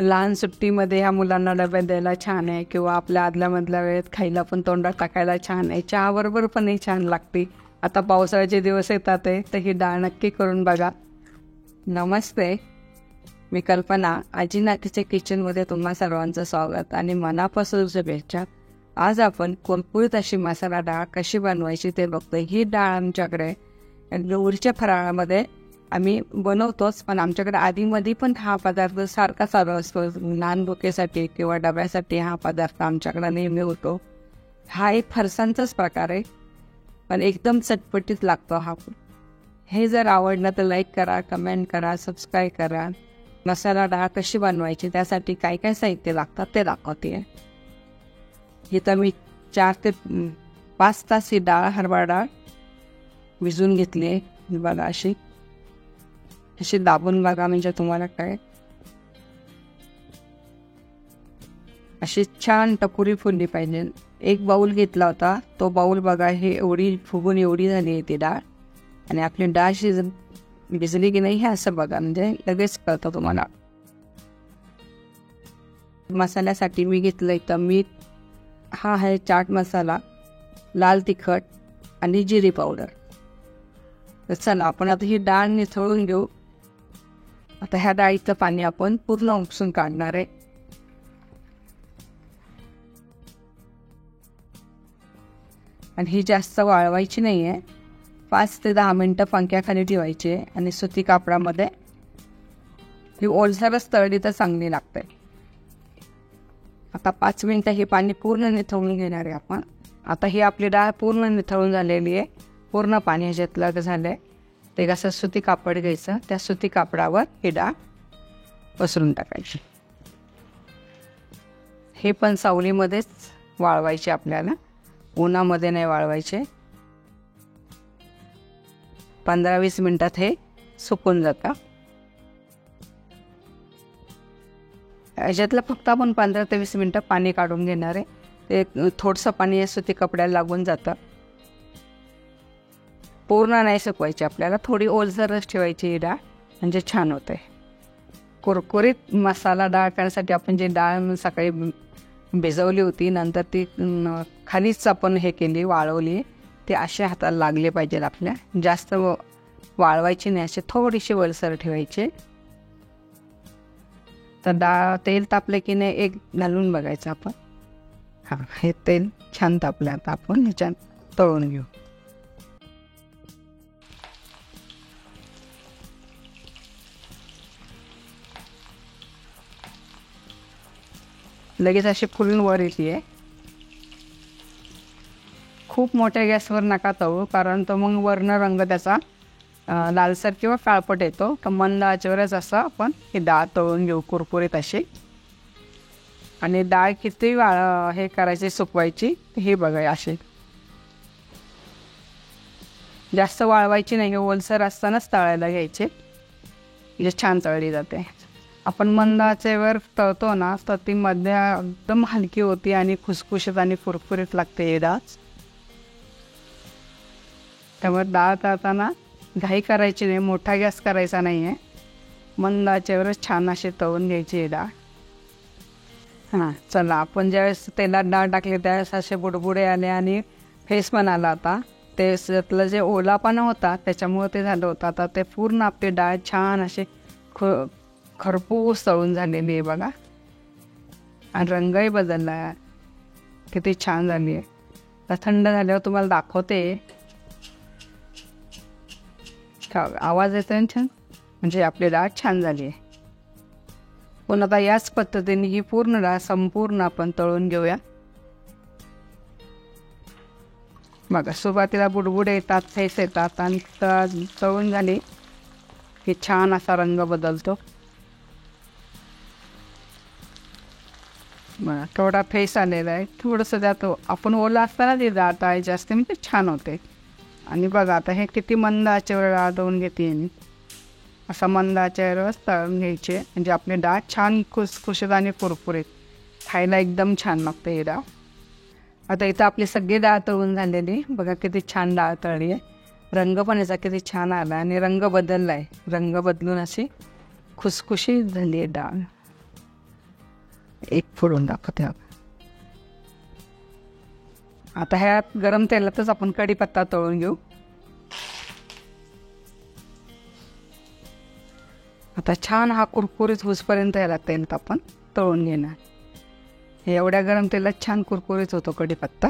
लहान सुट्टीमध्ये ह्या मुलांना डब्यात द्यायला छान आहे, किंवा आपल्या आदल्यामधल्या वेळेत खायला पण तोंडात टाकायला छान आहे. चहाबरोबर पण ही छान लागते. आता पावसाळ्याचे दिवस येतात आहे, तर ही डाळ नक्की करून बघा. नमस्ते, मी कल्पना. आजी नातीच्या किचनमध्ये तुम्हा सर्वांचं स्वागत आणि मनापासून शुभेच्छा. आज आपण कुरकुरीत अशी मसाला डाळ कशी बनवायची ते बघतो. ही डाळ आमच्याकडे गौरीच्या फराळामध्ये आम्ही बनवतोच, पण आमच्याकडे आधीमध्ये पण हा पदार्थ सारखा चालू असतो. लहान डोकेसाठी किंवा डब्यासाठी हा पदार्थ आमच्याकडे नेहमी होतो. हा एक फरसांचाच प्रकार आहे, पण एकदम चटपटीत लागतो हा. हे जर आवडलं तर लाईक करा, कमेंट करा, सबस्क्राईब करा. मसाला डाळ कशी बनवायची, त्यासाठी काय काय साहित्य लागतात ते दाखवते आहे. इथं मी 4 ते 5 तास ही डाळ, हरभरा डाळ भिजून घेतली आहे. बघा अशी दाबून बघा, म्हणजे तुम्हाला काय अशी छान टपुरी फुलली पाहिजे. एक बाऊल घेतला होता, तो बाऊल बघा हे एवढी फुगून एवढी झाली आहे ती डाळ. आणि आपली डाळ भिजली की नाही हे असं बघा, म्हणजे लगेच कळतं तुम्हाला. मसाल्यासाठी मी घेतलं इथं मीठ, हा आहे चाट मसाला, लाल तिखट आणि जिरी पावडर. तर चला आपण आता ही डाळ निथळून घेऊ. आता ह्या डाळीचं पाणी आपण पूर्ण उपसून काढणार आहे. आणि ही जास्त वाळवायची नाही आहे. 5 ते 10 मिनटं पंख्याखाली ठेवायची आहे आणि सुती कापडामध्ये ही ओलसरच तळली तर चांगली लागते. आता 5 मिनटं हे पाणी पूर्ण निथळून घेणार आहे आपण. आता ही आपली डाळ पूर्ण निथळून झालेली आहे. पूर्ण पाणी ह्याच्यातलं झालं आहे. ते कसं सुती कापड घ्यायचं, त्या सुती कापडावर ही डाळ पसरून टाकायची. हे पण सावलीमध्येच वाळवायचे आपल्याला, उन्हामध्ये नाही वाळवायचे. 15-20 मिनटात हे सुकून जातं. ह्याच्यातलं फक्त आपण 15 ते 20 मिनटं पाणी काढून घेणार आहे. ते थोडंसं पाणी या सुती कपड्याला लागून जातं. पूर्ण नाही सुकवायची आपल्याला, थोडी ओलसरच ठेवायची ही डाळ, म्हणजे छान होते. कुरकुरीत मसाला डाळ करण्यासाठी आपण जे डाळ सकाळी भिजवली होती, नंतर ती खालीच आपण हे केली, वाळवली, ते असे हाताला लागले पाहिजेत आपल्या. जास्त वाळवायची नाही, असे थोडीशी ओलसर ठेवायचे. तर डाळ तेल तापले की नाही एक घालून बघायचं आपण. हां, हे तेल छान तापलं. आता आपण ह्याच्यात तळून घेऊ. लगेच अशी फुलून वर येते. खूप मोठ्या गॅसवर नका तळू, कारण तो मग वर्ण रंग त्याचा लालसर किंवा काळपट येतो. तर मंद आचेवरच असं आपण ही डाळ तळून घेऊ कुरकुरीत अशी. आणि डाळ किती हे करायची, सुकवायची हे बघा. अशी जास्त वाळवायची नाही, ओलसर असतानाच तळायला घ्यायचे, म्हणजे छान तळली जाते. आपण मंद आचेवर तळतो ना, तर ती मध्ये एकदम हलकी होती आणि खुसखुशीत आणि कुरकुरीत लागते ही डाळ. त्यामुळे डाळ तळताना घाई करायची नाही, मोठा गॅस करायचा नाही आहे. मंद आचेवरच छान अशी तळून घ्यायची ही डाळ. हां, चला आपण ज्यावेळेस तेलात डाळ टाकली त्यावेळेस असे बुडबुडे आले आणि फेस पण आला. आता ते त्यातलं जे ओलापणा होता त्याच्यामुळे ते झालं होतं. आता ते पूर्ण आपली डाळ छान असे खरपूस तळून झालेली आहे बघा. आणि रंगही बदलला आहे, किती छान झाली आहे. तर थंड झाल्यावर तुम्हाला दाखवते. आवाज येतो ना छान, म्हणजे आपली डाळ छान झाली आहे. पण आता याच पद्धतीने ही पूर्ण डाळ संपूर्ण आपण तळून घेऊया. बघा, सुरुवातीला बुडबुडे येतात, फेस येतात, आणि तळून झाली की छान असा रंग बदलतो. बघा, थोडा फेस आलेला आहे. थोडंसं त्यात आपण ओला असताना ती डाळ तळायची असते, म्हणजे छान होते. आणि बघा आता हे किती मंद आचेवर डाळ तळून घेते मी. असा मंद आचेवरच तळून घ्यायचे, म्हणजे आपली डाळ छान खुसखुशीत आणि कुरकुरीत खायला एकदम छान लागते ही डाळ. आता इथं आपली सगळी डाळ तळून झालेली. बघा किती छान डाळ तळली आहे. रंग पण याचा किती छान आला आणि रंग बदलला आहे. रंग बदलून अशी खुसखुशीत झाली आहे डाळ. एक फोडून दाखवते. आता ह्यात गरम तेलातच आपण कढीपत्ता तळून घेऊ. आता छान हा कुरकुरीत होईपर्यंत याला तेलात आपण तळून घेणार. हे एवढ्या गरम तेलात छान कुरकुरीत होतो कढीपत्ता.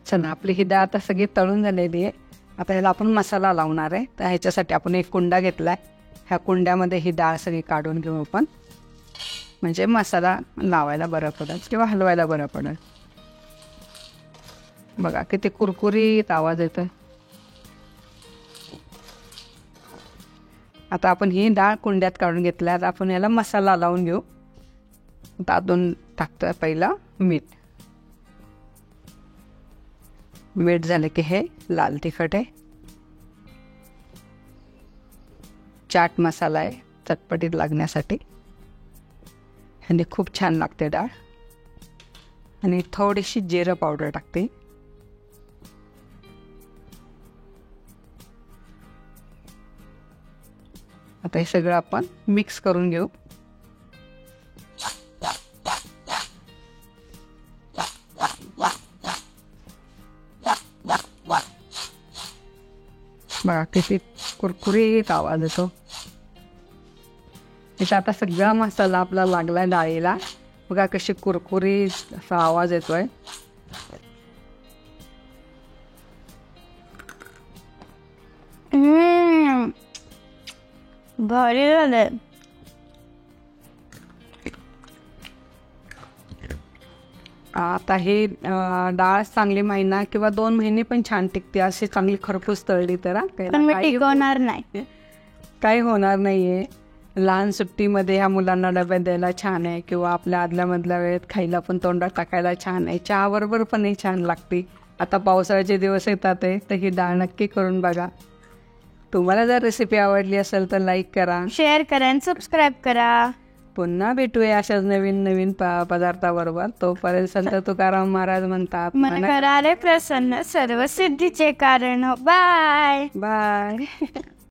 चला, आपली ही डाळ आता सगळी तळून झालेली आहे. आता ह्याला आपण मसाला लावणार आहे. तर ह्याच्यासाठी आपण एक कुंडा घेतला आहे. ह्या कुंड्यामध्ये ही डाळ सगळी काढून घेऊ आपण, म्हणजे मसाला लावायला बरं पडेल किंवा हलवायला बरं पडेल. बघा किती कुरकुरीत आवाज येतोय. आता आपण ही डाळ कुंड्यात काढून घेतल्या. आता आपण याला मसाला लावून घेऊ. त्यातून टाकतोय पहिला मीठ. मीठ झालं की हे लाल तिखट आहे, चाट मसाला आहे चटपटीत लागण्यासाठी, ह्याने खूप छान लागते डाळ. आणि थोडीशी जिरं पावडर टाकते. आता हे सगळं आपण मिक्स करून घेऊ. बघा किती कुरकुरीत आवाज येतो. इथं आता सगळा मसाला आपला लागलाय डाळीला. बघा कशी कुरकुरीत असा आवाज येतोय. भारी झालंय. आता हे डाळ चांगली महिना किंवा 2 महिने पण छान टिकते. अशी चांगली खरपूस तळली तर पण मी टिकवणार नाही. काही होणार नाहीये. लहान सुट्टीमध्ये ह्या मुलांना डब्यात द्यायला छान आहे, किंवा आपल्या आदल्यामधल्या वेळेत खायला पण तोंडात टाकायला छान आहे. चहाबरोबर पण ही छान लागते. आता पावसाळ्याचे दिवस येतात आहे, तर ही डाळ नक्की करून बघा. तुम्हाला जर रेसिपी आवडली असेल तर लाईक करा, शेअर करा आणि सबस्क्राईब करा. पुन्हा भेटूया अशाच नवीन नवीन पदार्थाबरोबर. तोपर्यंत संत तुकाराम महाराज म्हणतात, मन करा रे प्रसन्न सर्व सिद्धीचे कारण. Bye bye.